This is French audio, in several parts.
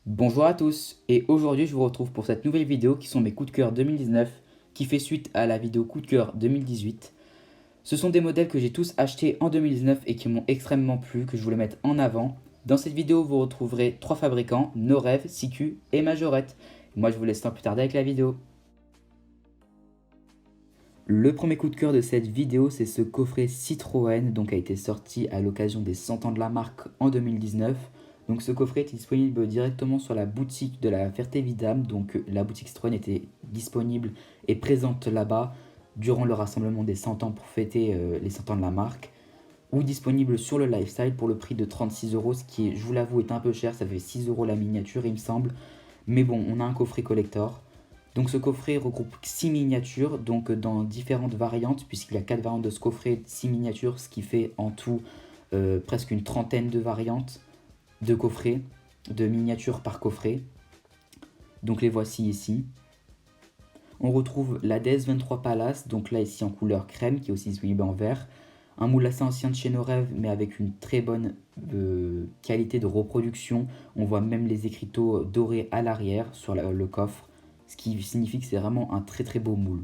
Bonjour à tous, et aujourd'hui je vous retrouve pour cette nouvelle vidéo qui sont mes coups de cœur 2019 qui fait suite à la vidéo coup de cœur 2018. Ce sont des modèles que j'ai tous achetés en 2019 et qui m'ont extrêmement plu, que je voulais mettre en avant. Dans cette vidéo vous retrouverez 3 fabricants, Norev, Siku et Majorette. Moi je vous laisse sans plus tarder avec la vidéo. Le premier coup de cœur de cette vidéo, c'est ce coffret Citroën, donc a été sorti à l'occasion des 100 ans de la marque en 2019. Donc ce coffret est disponible directement sur la boutique de la Ferté-Vidame, donc la boutique Citroën était disponible et présente là-bas durant le rassemblement des 100 ans pour fêter les 100 ans de la marque, ou disponible sur le Lifestyle pour le prix de 36 euros, ce qui, je vous l'avoue, est un peu cher, ça fait 6 euros la miniature il me semble, mais bon, on a un coffret collector. Donc ce coffret regroupe 6 miniatures, donc dans différentes variantes, puisqu'il y a 4 variantes de ce coffret, 6 miniatures, ce qui fait en tout presque une trentaine de variantes de coffrets, de miniatures par coffret. Donc les voici ici. On retrouve la DS23 Palace, donc là ici en couleur crème, qui est aussi disponible en vert. Un moule assez ancien de chez Norev, mais avec une très bonne qualité de reproduction. On voit même les écriteaux dorés à l'arrière sur le coffre, ce qui signifie que c'est vraiment un très très beau moule.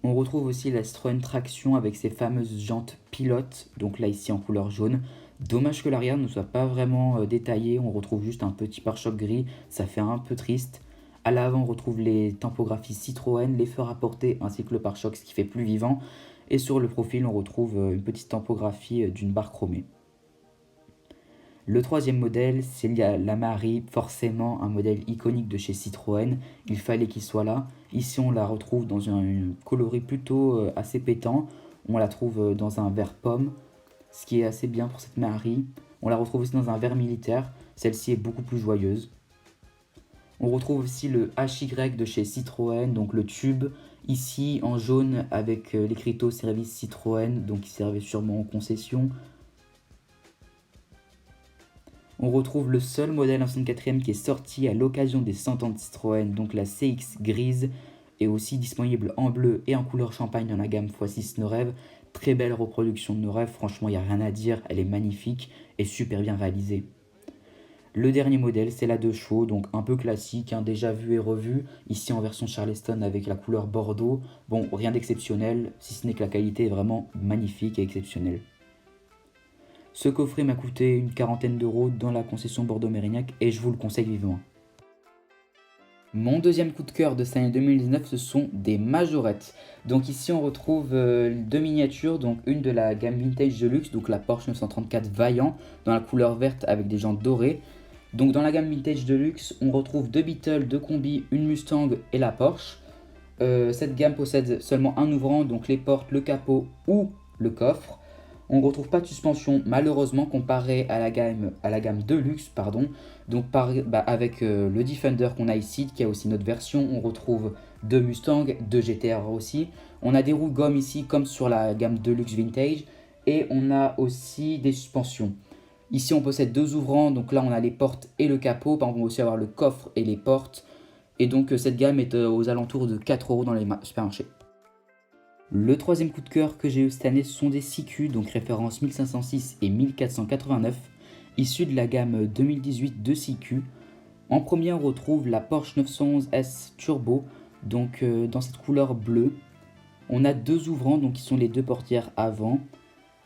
On retrouve aussi la Citroën Traction avec ses fameuses jantes pilotes, donc là ici en couleur jaune. Dommage que l'arrière ne soit pas vraiment détaillé, on retrouve juste un petit pare-choc gris, ça fait un peu triste. À l'avant on retrouve les typographies Citroën, les feux rapportés ainsi que le pare-choc, ce qui fait plus vivant. Et sur le profil on retrouve une petite typographie d'une barre chromée. Le troisième modèle, c'est la Marie, forcément un modèle iconique de chez Citroën. Il fallait qu'il soit là. Ici, on la retrouve dans un coloris plutôt assez pétant. On la trouve dans un vert pomme, ce qui est assez bien pour cette Marie. On la retrouve aussi dans un vert militaire. Celle-ci est beaucoup plus joyeuse. On retrouve aussi le HY de chez Citroën, donc le tube, ici en jaune avec l'écriteau service Citroën, donc qui servait sûrement en concession. On retrouve le seul modèle en 64e qui est sorti à l'occasion des 100 ans de Citroën, donc la CX grise, est aussi disponible en bleu et en couleur champagne dans la gamme x6 Norev. Très belle reproduction de Norev, franchement il n'y a rien à dire, elle est magnifique et super bien réalisée. Le dernier modèle, c'est la 2 chevaux, donc un peu classique, hein, déjà vu et revu, ici en version Charleston avec la couleur bordeaux. Bon, rien d'exceptionnel, si ce n'est que la qualité est vraiment magnifique et exceptionnelle. Ce coffret m'a coûté une quarantaine d'euros dans la concession Bordeaux-Mérignac et je vous le conseille vivement. Mon deuxième coup de cœur de cette année 2019, ce sont des majorettes. Donc ici on retrouve deux miniatures, donc une de la gamme Vintage Deluxe, donc la Porsche 934 Vaillant, dans la couleur verte avec des jantes dorées. Donc dans la gamme Vintage Deluxe, on retrouve deux Beetle, deux Combi, une Mustang et la Porsche. Cette gamme possède seulement un ouvrant, donc les portes, le capot ou le coffre. On ne retrouve pas de suspension malheureusement comparé à la gamme Deluxe. Pardon. Donc avec le Defender qu'on a ici, qui a aussi notre version, on retrouve deux Mustang, deux GTR aussi. On a des roues gomme ici comme sur la gamme Deluxe Vintage. Et on a aussi des suspensions. Ici on possède deux ouvrants, donc là on a les portes et le capot. Par exemple on va aussi avoir le coffre et les portes. Et donc cette gamme est aux alentours de 4 euros dans les supermarchés. Le troisième coup de cœur que j'ai eu cette année, ce sont des Siku, donc référence 1506 et 1489, issus de la gamme 2018 de Siku. En premier, on retrouve la Porsche 911 Turbo, donc dans cette couleur bleue. On a deux ouvrants, donc qui sont les deux portières avant.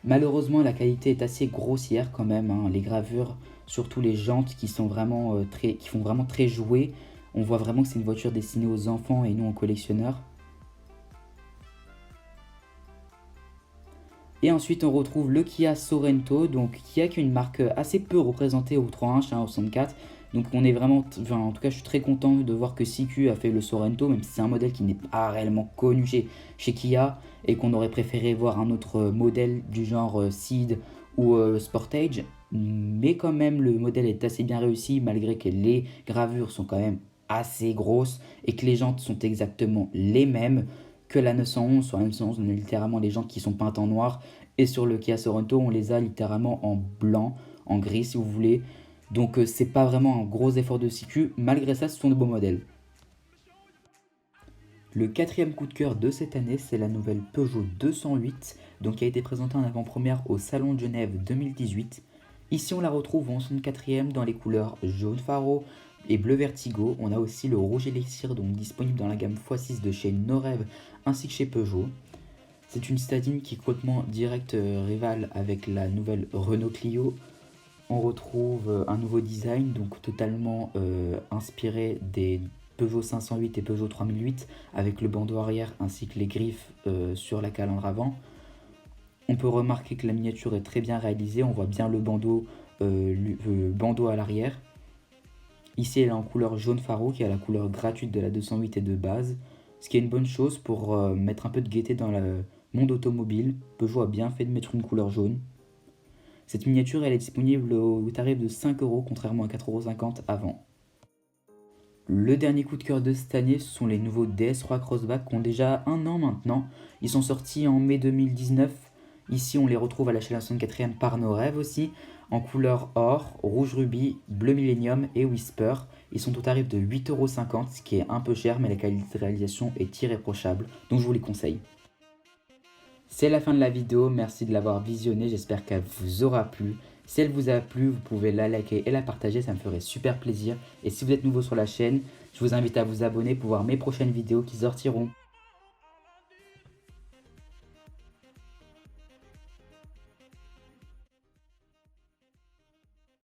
Malheureusement, la qualité est assez grossière quand même, hein. Les gravures, surtout les jantes qui font vraiment très jouer. On voit vraiment que c'est une voiture destinée aux enfants et non aux collectionneurs. Et ensuite, on retrouve le Kia Sorento, donc Kia qui est une marque assez peu représentée au 3.1 chez 64. Donc on est vraiment, en tout cas je suis très content de voir que Siku a fait le Sorento, même si c'est un modèle qui n'est pas réellement connu chez Kia et qu'on aurait préféré voir un autre modèle du genre Ceed ou Sportage. Mais quand même le modèle est assez bien réussi malgré que les gravures sont quand même assez grosses et que les jantes sont exactement les mêmes que la 911. Sur la 911 on a littéralement les jantes qui sont peintes en noir et sur le Kia Sorento on les a littéralement en blanc, en gris si vous voulez. Donc c'est pas vraiment un gros effort de Siku, malgré ça ce sont de beaux modèles. Le quatrième coup de cœur de cette année, c'est la nouvelle Peugeot 208, donc qui a été présentée en avant-première au Salon de Genève 2018. Ici on la retrouve en 64e dans les couleurs jaune faro et bleu vertigo. On a aussi le rouge élixir, donc disponible dans la gamme x6 de chez Norev ainsi que chez Peugeot. C'est une citadine qui est complètement direct rivale avec la nouvelle Renault Clio. On retrouve un nouveau design, donc totalement inspiré des Peugeot 508 et Peugeot 3008, avec le bandeau arrière ainsi que les griffes sur la calandre avant. On peut remarquer que la miniature est très bien réalisée, on voit bien le bandeau à l'arrière. Ici elle est en couleur jaune faro, qui est la couleur gratuite de la 208 et de base, ce qui est une bonne chose pour mettre un peu de gaieté dans le monde automobile. Peugeot a bien fait de mettre une couleur jaune. Cette miniature elle est disponible au tarif de 5 € contrairement à 4,50 € avant. Le dernier coup de cœur de cette année, ce sont les nouveaux DS3 Crossback qui ont déjà un an maintenant. Ils sont sortis en mai 2019. Ici, on les retrouve à la chaîne 64e par Norev aussi, en couleur or, rouge rubis, bleu millénium et whisper. Ils sont au tarif de 8,50 €, ce qui est un peu cher, mais la qualité de réalisation est irréprochable, donc je vous les conseille. C'est la fin de la vidéo, merci de l'avoir visionnée, j'espère qu'elle vous aura plu. Si elle vous a plu, vous pouvez la liker et la partager, ça me ferait super plaisir. Et si vous êtes nouveau sur la chaîne, je vous invite à vous abonner pour voir mes prochaines vidéos qui sortiront.